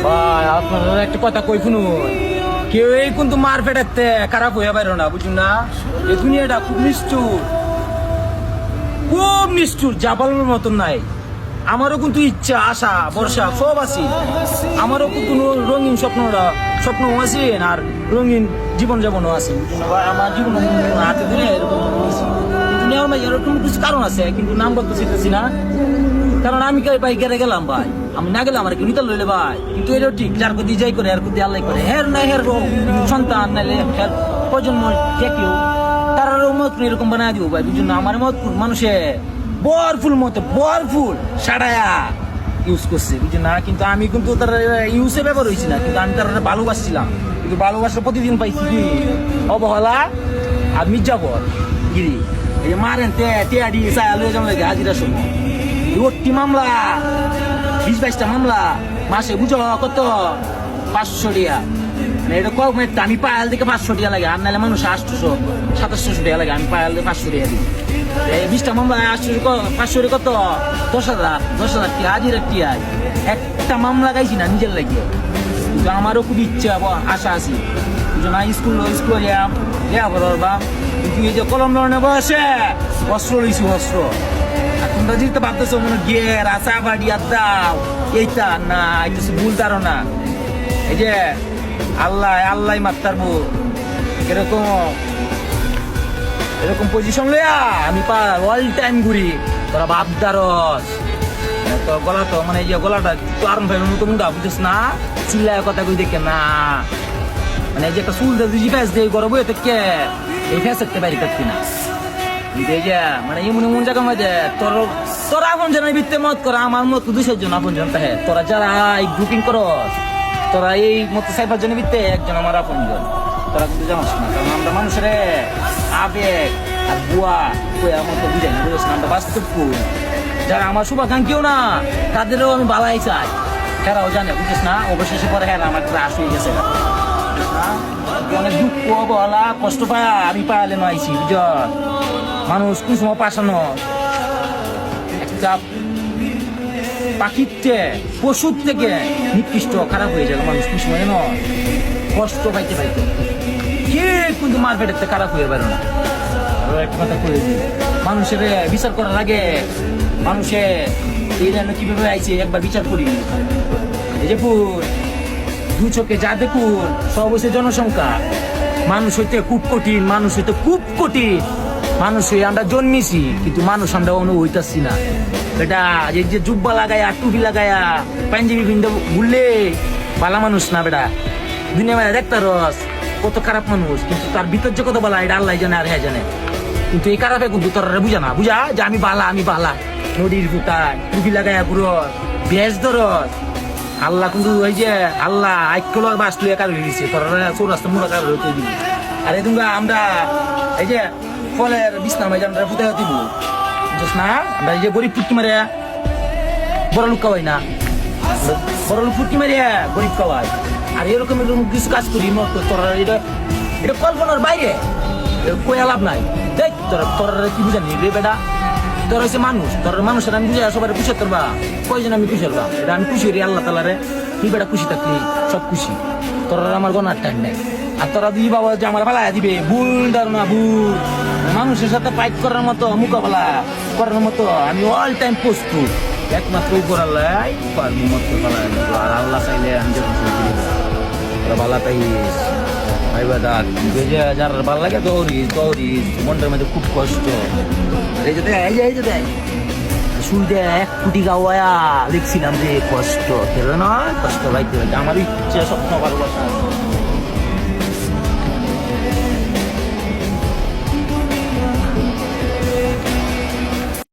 ভাই আপনার একটা কথা কই শুনুন, কেউই কিন্তু মার পেটাতে খারাপ হয়ে পারো না, বুঝুন না? এই দুনিয়াটা খুব নিষ্ঠুর, খুব নিষ্ঠুর, জাবালের মতন নাই। আমারও কিন্তু ইচ্ছা, আশা, ভরসা সব আছে। আমারও কিন্তু রঙিন স্বপ্ন আছে, আর রঙিন জীবন যাপনও আছে। আমার জীবন হাতে ধরে এরকম হয়েছে। কিন্তু নেওয়ার মাঝে এরকম কিছু কারণ আছে, কিন্তু নাম বলতে শিখতেছি না। কারণ আমি ভাই গেলে গেলাম ভাই, আমি না গেলাম আর কি নিতে লইলে ভাই। কিন্তু এটাও ঠিক, যার প্রতি যাই করে আর প্রতি আল্লাহ করে, হের না হের সন্তান নাইলে হের প্রজন্ম যে কেউ তারারও মত এরকম বানায় দিব ভাই, বুঝুন না? আমার মত মানুষে বরফুল মতো বরফুল সাড়ায়া ইউজ করছে, বুঝুন না? কিন্তু আমি কিন্তু তার ইউজে ব্যবহার হয়েছি না, কিন্তু আমি তার ভালোবাসছিলাম। কিন্তু ভালোবাসা প্রতিদিন পাইছি কি অবহেলা আর মির্জাফর গিরি, এই মারেন তে চায় লয়ে যাওয়া লাগে হাজিরার সময়। রোডটি মামলা 20-22টা মামলা মাসে, বুঝো কত? 500 টাকা। মানে এটা কম, আমি পায়াল থেকে 500 টাকা লাগে, আর নাহলে মানুষ 800-2700 টাকা লাগে। আমি পায়াল থেকে 500 টাকা দিই। 20টা মামলা 500 কত? 10,000 টাকা হাজিরা টিয়ায়। একটা মামলা গাইছি না নিজের লাগিয়ে। কিন্তু আমারও খুব ইচ্ছা আশা আছে, বুঝো না? স্কুল বা কিন্তু এই যে কলম লড়নে বসে অস্ত্র লইছি, অস্ত্র। তোমরা যেতে ভাবতেছো মনে গিয়ার আসা বাড়িয়া দাও, এইটা না, এটা ভুল ধারণা। এই যে আল্লাহ মারতারবো এরকম পজিশন লইয়া আমি অল টাইম ঘুরি। তোরা ভাবদারস তোর গলা তো মানে এই যে গলাটা তো আরম ভাই মতো মুন্ডা, বুঝছিস না? চিল্লায় কথা কই দেখে না, মানে এই যে একটা চুল দিয়ে ফ্যাস দিয়ে গরব হয়ে থেকে এই ফ্যাস একটা বাড়ি থাকতি না। মানে এমন জায়গা মধ্যে তোরা আপন জনের ভিত্তে মত করা, আমার মত 200 জন আপন জন তাহে। তোরা যারা গ্রুপিং করস, তোরা এই মতো 4-5 জনের ভিত্তে একজন আমার আপন জন। তোরা কিন্তু জানাস না, কারণ আমরা মানুষের আবেগ আর বুয়া কইয়া মতো বুঝাই না, বুঝছ না? আমরা বাস্তব যারা আমার শুভাকাঙ্ক্ষীও না, তাদেরও আমি বালাই চাই, হেরাও জানে, বুঝছিস না? অবশেষে পরে হেরা আমার ক্রাশ হয়ে গেছে, অনেক দুঃখ অবহেলা কষ্ট পায়া আমি পায়ালে নাইছি, বুঝ? মানুষ কোন সময় পাশানো একটা পাখির পশুর থেকে নিকৃষ্ট খারাপ হয়ে যাবে মানুষ কোন সময়, কষ্ট পাইতে কে কিন্তু মার্কেটের থেকে খারাপ হয়ে পারে না। একটা কথা করে দিই, মানুষের বিচার করার আগে মানুষে এই জন্য কিভাবে আইছে একবার বিচার করি। এই যে দু চোখে যা দেখুন সব হচ্ছে জনসংখ্যা। মানুষ হইতে খুব কঠিন, মানুষ হইতে খুব কঠিন। মানুষ হয়ে আমরা জন্মেছি, কিন্তু মানুষ আমরা অনুভব হইতাছি না। এটা এই যে জুব্বা লাগায়া টুপি লাগায়া পাঞ্জাবি বিন্দু ঘুরলে বালা মানুষ না বেটা। দুনিয়া মানে দেখতে রস কত খারাপ মানুষ, কিন্তু তার ভিতর যে কত বালা এটা আল্লাহ জানে আর হ্যাঁ জানে। কিন্তু এই খারাপে কিন্তু তোরা বুঝা যে আমি বালা নদীর ফুটায় টুপি লাগায়া পুরো বেশ ধরস। আল্লাহ কিন্তু ওই যে আল্লাহ আইকলর বাস তুই একা দিয়েছে, তোরা চৌরাস্তা মোড়া কারো হইতে দিবি। আর এই তোমরা আমরা এই যে ফলের বিছনা মাঝে আমরা ফুটে দিব, বুঝছ না? আমরা এই যে গরিব ফুটকি মারে বড় লোক খাওয়াই না, বড় লোক ফুটকি মারে গরিব খাওয়াই। আর এরকম কিছু কাজ করি তোরা এটা কল্পনার বাইরে, কই লাভ নাই। দেখ তোরা কি বুঝানি রে বেটা? তোর হচ্ছে মানুষ, তোর মানুষের আমি বুঝে সবার খুশি করবা, কয়জন আমি খুশি হবা? এটা আমি খুশি রে আল্লাহ তালারে। তুই বেটা খুশি থাকলি সব খুশি, তোর আমার গনার টাইম নেই। আর তোরা দিদি বাবা যে আমার বেলায় দিবে ভুল ধারণা, ভুল। মানুষের সাথে ফাইট করার মতো, মোকাবেলা করার মতো আমি অল টাইম প্রস্তুত। একমাত্র উপর আল্লাহ মতো আর আল্লাহ চাইলে আমি যখন তোরা বালা পাইস যার ভালো লাগে দৌড়িস মনটার মধ্যে খুব কষ্ট। এই যে দেখ শুরুতে 1 কোটি গাওয়া দেখছিলাম যে কষ্ট, না কষ্ট ভাইতে আমার ইচ্ছা স্বপ্ন ভালোবাসা।